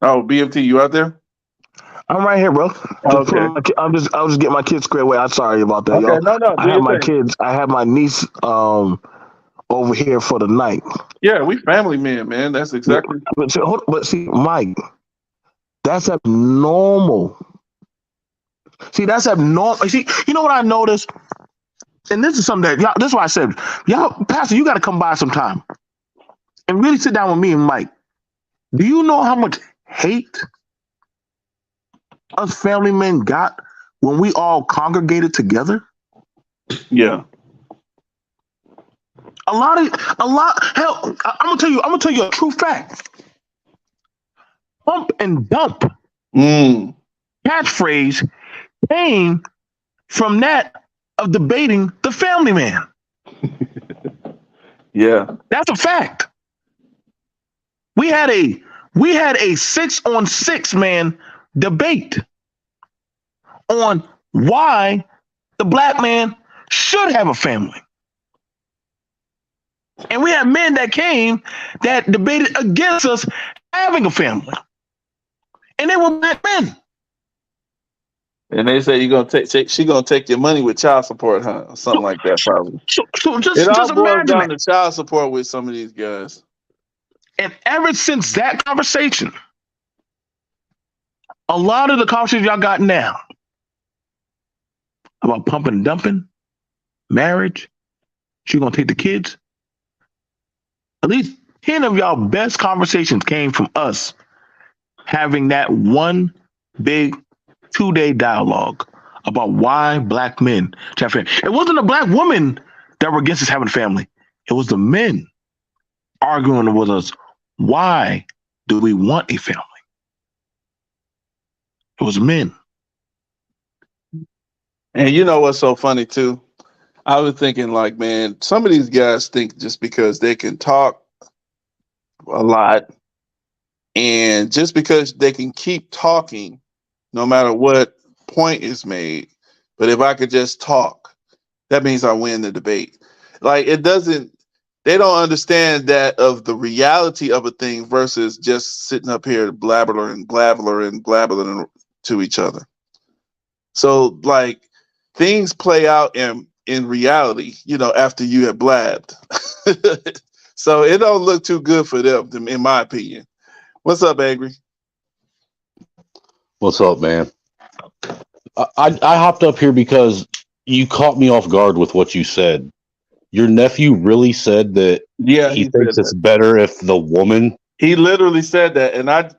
Oh, BMT, you out there?
I'm right here, bro.
Okay.
I was just getting my kids squared away. I'm sorry about that,
Okay,
y'all.
no, do
I have
your
my
thing.
kids. I have my niece over here for the night.
Yeah, we family men, man. That's exactly.
But see, Mike, that's abnormal. See, that's abnormal. See, you know what I noticed? And this is something that y'all, this is why I said, y'all, Pastor, you got to come by sometime and really sit down with me and Mike. Do you know how much hate us family men got when we all congregated together?
Yeah.
Hell, I'm gonna tell you a true fact. Pump and dump catchphrase came from that of debating the family man.
Yeah.
That's a fact. We had a 6-on-6 man debate on why the black man should have a family. And we had men that came that debated against us having a family. And they were black men.
And they say you're gonna she gonna take your money with child support, huh? Or something like that, probably.
So
It all
just
boils
imagine
down
that.
to child support with some of these guys.
And ever since that conversation, a lot of the conversations y'all got now about pumping and dumping, marriage, she gonna take the kids. At least 10 of y'all best conversations came from us having that one big 2-day dialogue about why black men should have family. It wasn't a black woman that were against us having a family. It was the men arguing with us. Why do we want a family? It was men.
And you know what's so funny too? I was thinking like, man, some of these guys think just because they can talk a lot and just because they can keep talking no matter what point is made, but if I could just talk, that means I win the debate. Like it doesn't, they don't understand that of the reality of a thing versus just sitting up here blabbering to each other. So like things play out in reality, after you have blabbed. So it don't look too good for them, in my opinion. What's up, Angry?
What's up, man? I hopped up here because you caught me off guard with what you said. Your nephew really said that
Yeah,
he
he
thinks
said
it's
that.
better if the woman.
He literally said that, and I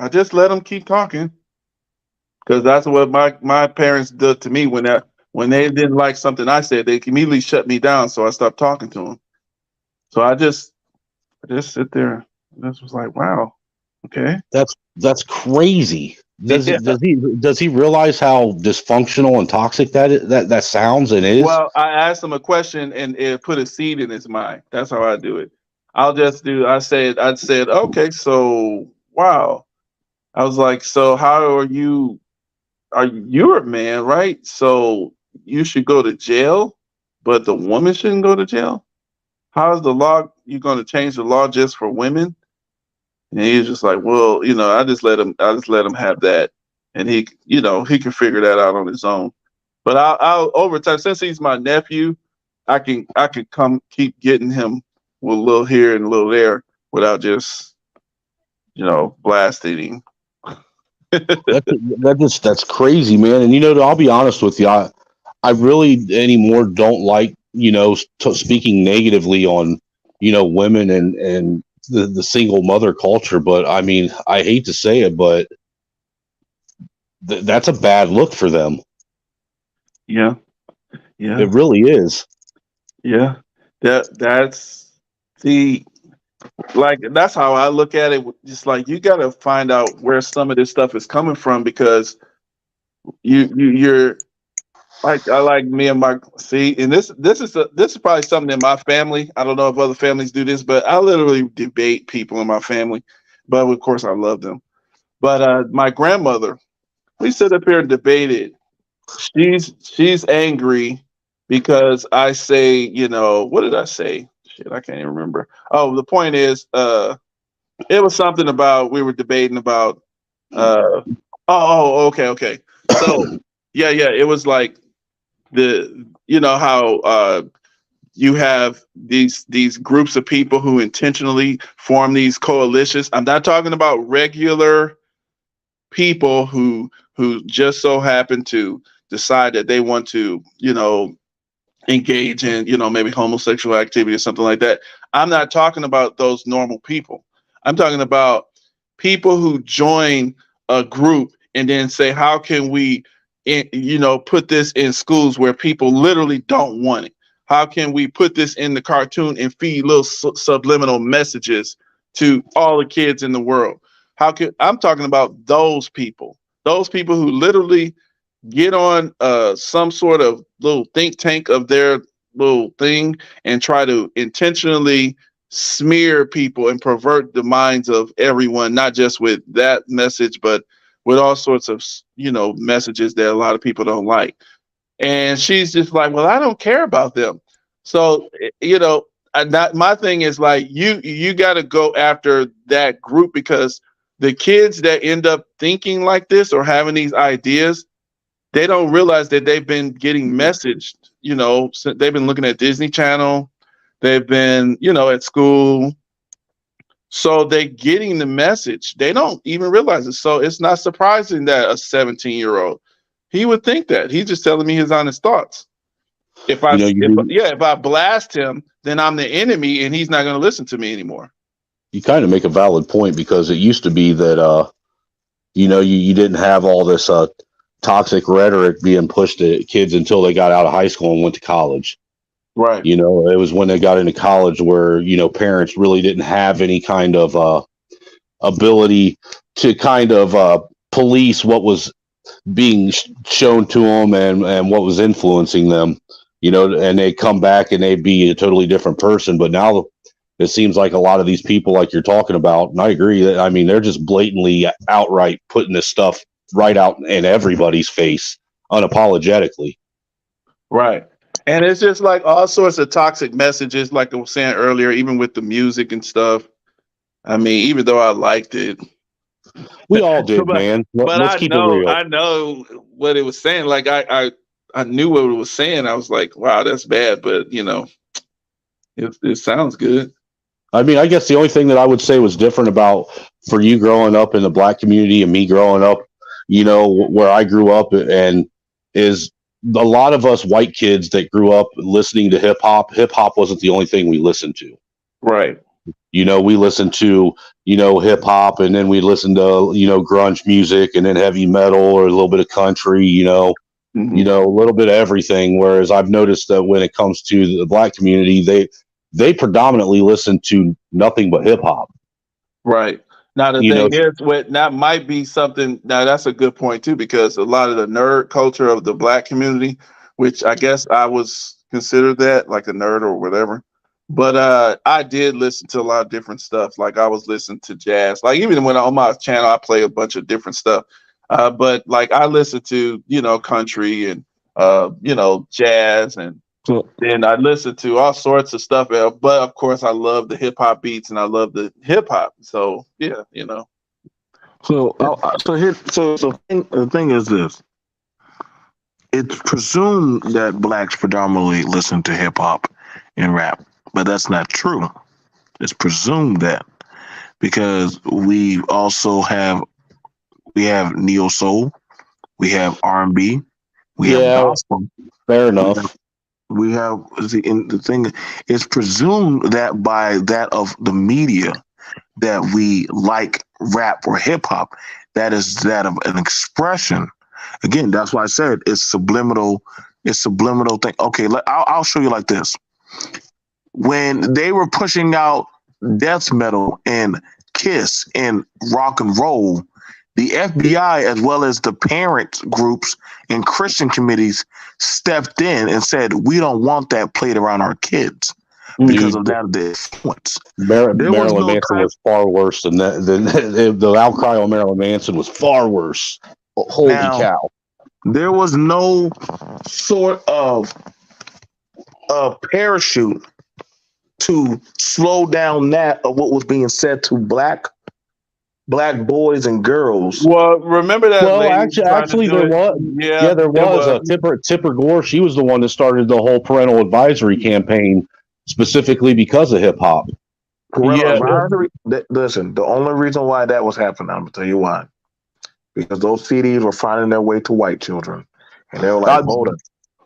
just let him keep talking because that's what my parents did to me when they didn't like something I said. They immediately shut me down, so I stopped talking to him. So I just sit there. This was like, wow, okay,
That's crazy.
yeah.
Does he realize how dysfunctional and toxic that sounds and is?
Well, I asked him a question and it put a seed in his mind. That's how I do it. I said, okay, so wow. I was like, so how are you? You're a man, right? So you should go to jail, but the woman shouldn't go to jail. How's the law? You going to change the law just for women? And he's just like, well, I just let him have that, and he can figure that out on his own. But I'll over time, since he's my nephew, I can come keep getting him with a little here and a little there without just blasting him.
That's crazy, man. And I'll be honest with you, I really anymore don't like speaking negatively on women and the single mother culture. But I mean, I hate to say it, but that's a bad look for them.
Yeah, yeah,
It really is.
yeah. That's the that's how I look at it. Just like you got to find out where some of this stuff is coming from because you're like I like me and my see, and this is probably something in my family. I don't know if other families do this, but I literally debate people in my family. But of course, I love them. But my grandmother, we sit up here and debated. She's angry because I say, what did I say? Shit, I can't even remember. Oh, the point is, it was something about we were debating about. Okay. So yeah, it was like how you have these groups of people who intentionally form these coalitions. I'm not talking about regular people who just so happen to decide that they want to engage in maybe homosexual activity or something like that. I'm not talking about those normal people. I'm talking about people who join a group and then say, how can we put this in schools where people literally don't want it? How can we put this in the cartoon and feed little subliminal messages to all the kids in the world? I'm talking about those people who literally get on some sort of little think tank of their little thing and try to intentionally smear people and pervert the minds of everyone, not just with that message, but with all sorts of, messages that a lot of people don't like. And she's just like, well, I don't care about them. So, not, my thing is like, you got to go after that group, because the kids that end up thinking like this or having these ideas, they don't realize that they've been getting messaged, they've been looking at Disney Channel, they've been, at school. So they're getting the message. They don't even realize it. So it's not surprising that a 17-year-old, he would think that. He's just telling me his honest thoughts. If I blast him, then I'm the enemy and he's not going to listen to me anymore.
You kind of make a valid point, because it used to be that, you didn't have all this toxic rhetoric being pushed to kids until they got out of high school and went to college.
Right.
It was when they got into college where, parents really didn't have any kind of ability to kind of police what was being shown to them and what was influencing them, and they come back and they'd be a totally different person. But now it seems like a lot of these people, like you're talking about, and I agree that, they're just blatantly outright putting this stuff right out in everybody's face unapologetically.
Right. And it's just like all sorts of toxic messages, like I was saying earlier, even with the music and stuff. I mean, even though I liked it,
we all did, man. Let's keep it real.
I know what it was saying. Like I knew what it was saying. I was like, wow, that's bad, but it sounds good.
I mean, I guess the only thing that I would say was different about for you growing up in the Black community and me growing up, where I grew up, and is a lot of us white kids that grew up listening to hip hop wasn't the only thing we listened to.
Right.
We listened to, hip hop, and then we listened to, grunge music, and then heavy metal, or a little bit of country,
Mm-hmm.
a little bit of everything. Whereas I've noticed that when it comes to the Black community, they predominantly listen to nothing but hip hop.
Right. Now the thing is, that might be something. Now that's a good point too, because a lot of the nerd culture of the Black community, which I guess I was considered that, like a nerd or whatever. But I did listen to a lot of different stuff. Like I was listening to jazz. Like even when on my channel, I play a bunch of different stuff. But like I listened to, country and jazz, and then I listened to all sorts of stuff. But of course, I love the hip hop beats and I love the hip hop. So yeah,
So the thing is this: it's presumed that blacks predominantly listen to hip hop and rap, but that's not true. It's presumed that, because we also have neo soul, we have R&B, we have gospel.
Fair enough.
We have the thing. It's presumed that by that of the media that we like rap or hip hop. That is that of an expression. Again, that's why I said it's subliminal. It's subliminal thing. Okay, I'll show you like this. When they were pushing out death metal and Kiss and rock and roll, the FBI, as well as the parent groups and Christian committees, stepped in and said, we don't want that played around our kids because of that influence.
Marilyn Manson was far worse than that. The outcry on Marilyn Manson was far worse. Holy cow.
There was no sort of parachute to slow down that of what was being said to black boys and girls.
Well, remember that?
Well, actually, there was. Yeah, there was. Tipper Gore. She was the one that started the whole parental advisory campaign, specifically because of hip hop.
Listen, the only reason why that was happening, I'm gonna tell you why. Because those CDs were finding their way to white children, and they were like, "Hold it."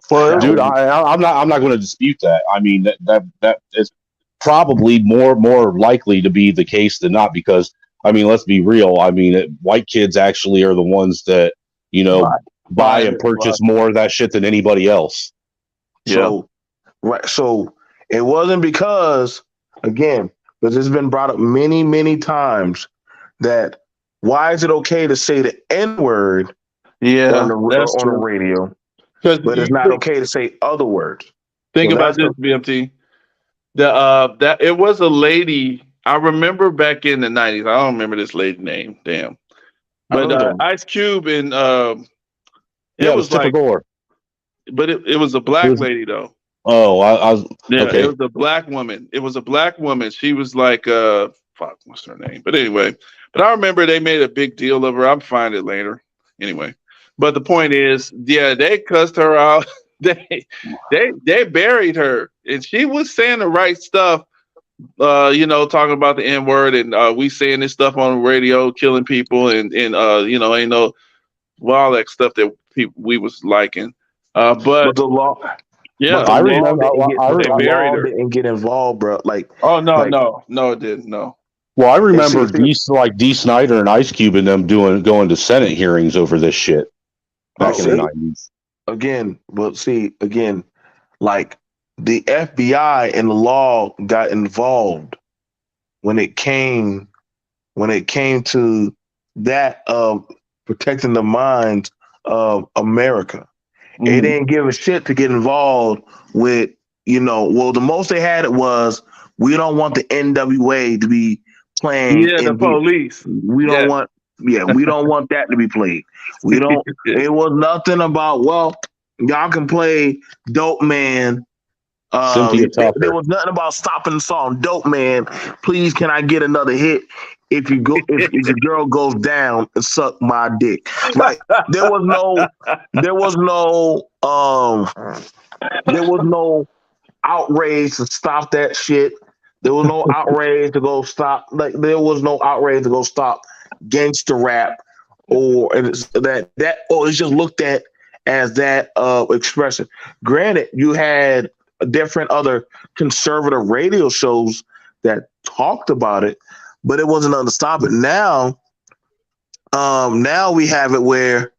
Well, dude, I'm not going to dispute that. I mean, that is probably more likely to be the case than not, because I mean, let's be real. I mean, white kids actually are the ones that buy and purchase more of that shit than anybody else.
So, right. So it wasn't because, again, but it's been brought up many, many times that why is it okay to say the N-word on the radio, but it's not okay to say other words?
Think
So
about
that's
this, BMT. That it was a lady. I remember back in the 90s. I don't remember this lady name. Damn.
I
But
really don't.
Ice Cube and it
Yeah, it was
was
Tipper
like,
Gore.
but it was a
It
black
was,
lady though.
oh, I was
Yeah, it
okay.
was a black woman. It was a black woman. She was like fuck, what's her name? But anyway, but I remember they made a big deal of her. I'll find it later. Anyway. But the point is, yeah, they cussed her out. they buried her. And she was saying the right stuff, talking about the N-word and we saying this stuff on the radio, killing people and ain't no all that stuff that we was liking.
But
But
the law, but
yeah,
the
I
they
law
remember.
didn't get, but
they
the
buried
law
her.
didn't get involved, bro.
Oh no,
Like,
no, it didn't. No.
Well, I
and see,
remember D. Snyder and Ice Cube and them going to Senate hearings over this shit
but
back in the
see,
90s.
again, like the FBI and the law got involved when it came to that of protecting the minds of America. They didn't give a shit to get involved with, well, the most they had it was, we don't want the NWA to be playing
Yeah, the
in here.
police.
We don't want that to be played. We don't, it was nothing about, well, y'all can play Dope Man.
Cynthia Tucker.
There was nothing about stopping the song Dope Man. Please, can I get another hit? If your girl goes down and suck my dick. Like there was no outrage to stop that shit. There was no outrage to go stop. Like there was no outrage to go stop gangster rap, or it's just looked at as that expression. Granted, you had different other conservative radio shows that talked about it, but it wasn't enough to stop it. Now we have it where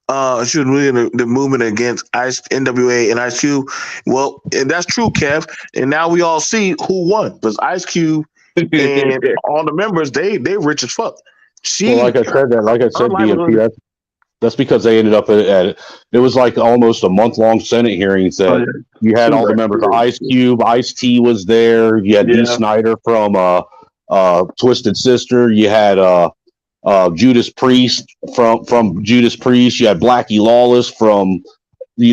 the movement against NWA and Ice Cube. Well, and that's true, Kev. And now we all see who won, because Ice Cube and all the members, they rich as fuck.
Like I said, BMP, that's because they ended up at it was like almost a month-long Senate hearings that you had all the members of Ice Cube, Ice-T was there, you had D. Snyder from Twisted Sister, you had Judas Priest from Judas Priest, you had Blackie Lawless from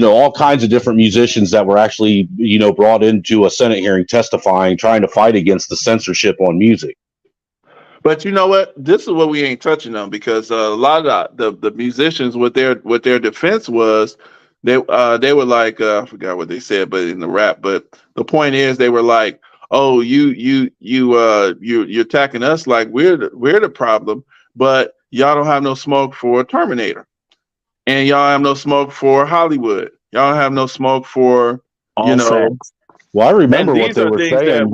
all kinds of different musicians that were actually brought into a Senate hearing testifying, trying to fight against the censorship on music.
But you know what? This is what we ain't touching on, because a lot of the musicians, what their defense was, they were like, I forgot what they said, but in the rap. But the point is, they were like, oh, you're attacking us like we're the problem, but y'all don't have no smoke for Terminator, and y'all have no smoke for Hollywood. Y'all don't have no smoke for
Facts.
Well, I remember what they were saying.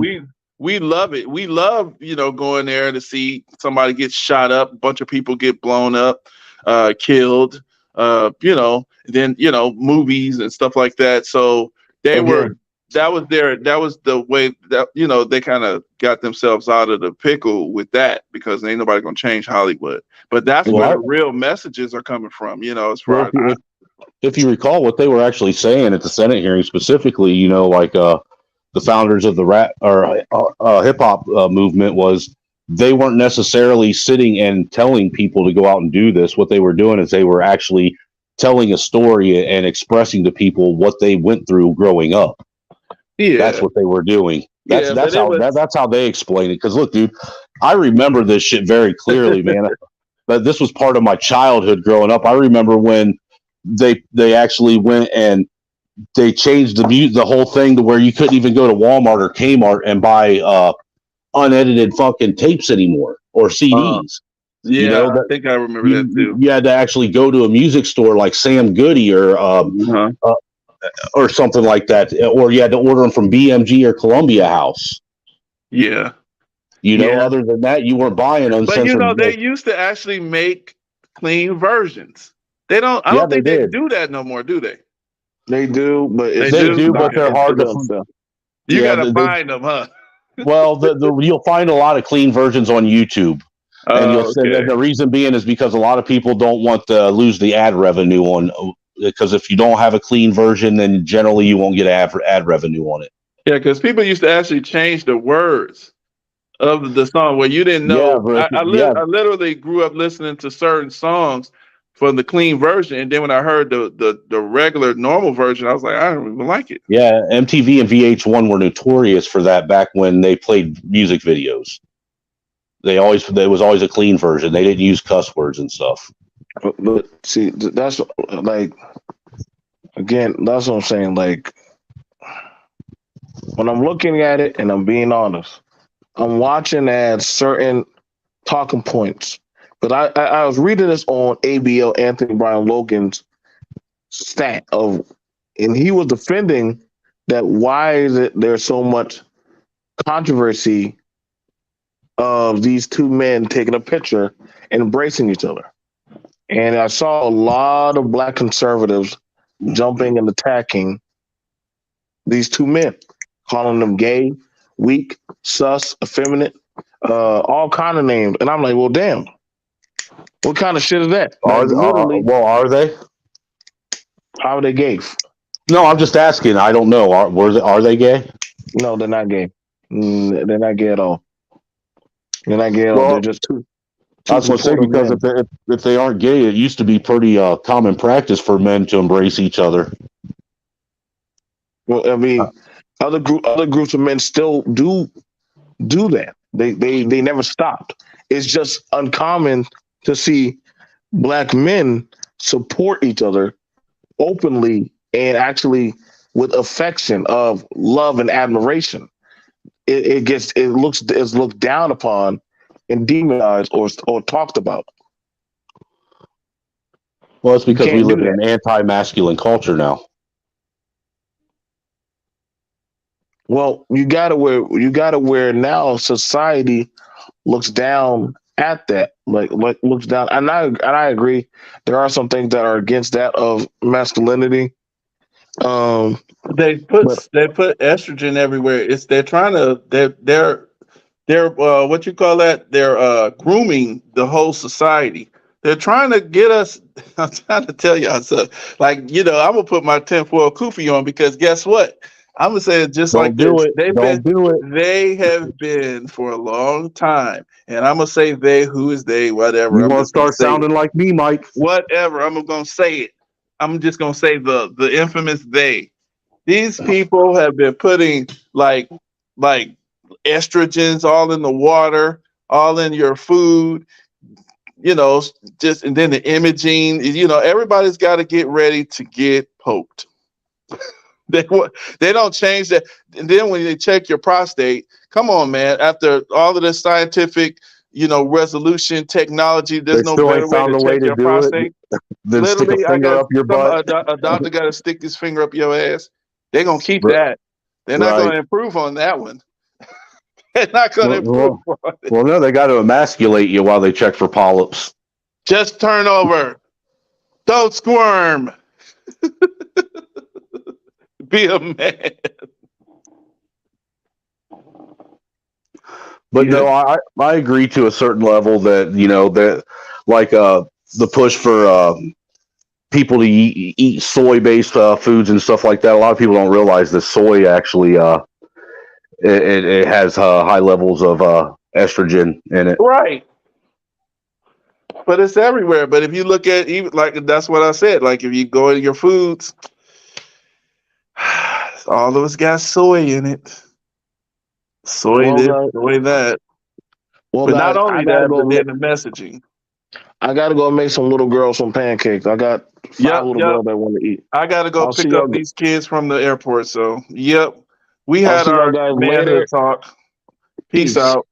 We love it. We love, going there to see somebody get shot up, a bunch of people get blown up, killed, then, movies and stuff like that. So that was the way that, they kind of got themselves out of the pickle with that, because ain't nobody going to change Hollywood. But that's where the real messages are coming from, as far as
if you recall what they were actually saying at the Senate hearing specifically, the founders of the rap or hip hop movement, was they weren't necessarily sitting and telling people to go out and do this. What they were doing is they were actually telling a story and expressing to people what they went through growing up. Yeah, that's what they were doing. That's how they explain it. Because look, dude, I remember this shit very clearly, man. But this was part of my childhood growing up. I remember when they actually went and they changed the whole thing to where you couldn't even go to Walmart or Kmart and buy unedited fucking tapes anymore or CDs.
I think I remember that too.
You had to actually go to a music store like Sam Goody or something like that, or you had to order them from BMG or Columbia House.
Yeah.
Other than that, you weren't buying uncensored.
But they used to actually make clean versions. They don't. I don't think they do that no more, do they?
They do, but
they do, but they're hard to find.
You gotta find them, huh?
Well, you'll find a lot of clean versions on YouTube, and you'll say that the reason being is because a lot of people don't want to lose the ad revenue because if you don't have a clean version, then generally you won't get ad revenue on it.
Yeah, because people used to actually change the words of the song where you didn't
Yeah,
know.
but
I literally grew up listening to certain songs from the clean version, and then when I heard the regular normal version, I was like, I don't even like it.
yeah, MTV and VH1 were notorious for that back when they played music videos. There was always a clean version. They didn't use cuss words and stuff.
But see, that's like, again, that's what I'm saying. Like, when I'm looking at it and I'm being honest, I'm watching at certain talking points. But I was reading this on ABL, Anthony Brian Logan's stat of, and he was defending that why is it there's so much controversy of these two men taking a picture and embracing each other. And I saw a lot of black conservatives jumping and attacking these two men, calling them gay, weak, sus, effeminate, all kind of names. And I'm like, well, damn, what kind of shit is that? Like, literally,
Are they?
how are they gay?
No, I'm just asking. I don't know. Are they gay?
No, they're not gay. They're not gay at all. They're not gay at all. They're just two.
I was going to say, because if they aren't gay, it used to be pretty common practice for men to embrace each other.
Well, I mean, other groups of men still do that. They never stopped. It's just uncommon to see black men support each other openly and actually with affection of love and admiration. It's looked down upon and demonized or talked about.
Well, it's because we live in an anti-masculine culture now.
Well, you gotta where now society looks down at that, like looks down, and I agree. There are some things that are against that of masculinity.
They put estrogen everywhere. They're what you call that? They're grooming the whole society. They're trying to get us. I'm trying to tell y'all something. Like, I'm gonna put my tinfoil kufi on, because guess what? I'm gonna say it just
Don't
like
do
this.
it.
They have been for a long time, and I'm gonna say they. Who is they? Whatever.
You want to start sounding like me, Mike?
Whatever. I'm gonna say it. I'm just gonna say the infamous they. These people have been putting like estrogens all in the water, all in your food, just, and then the imaging, everybody's got to get ready to get poked. They don't change that. And then when they check your prostate, come on, man, after all of this scientific, resolution technology, there's no better way to check your prostate.
Then stick a finger up your butt.
A doctor got to stick his finger up your ass. They're going to keep that. They're not going to improve on that one. They're not going to improve on it.
Well, no, they got to emasculate you while they check for polyps.
Just turn over. Don't squirm. Be a man.
But no, I agree to a certain level that, that like the push for people to eat soy-based foods and stuff like that. A lot of people don't realize that soy actually it has high levels of estrogen in it.
Right. But it's everywhere. But if you look at, even like, that's what I said. Like, if you go into your foods, all of us got soy in it. Soy that.
Well,
but
guys,
not only that, but then the messaging.
I got to go make some little girls some pancakes. I got 5 little girls that want to eat.
I got to go pick up these kids from the airport. So, we had our manhood talk. Peace out.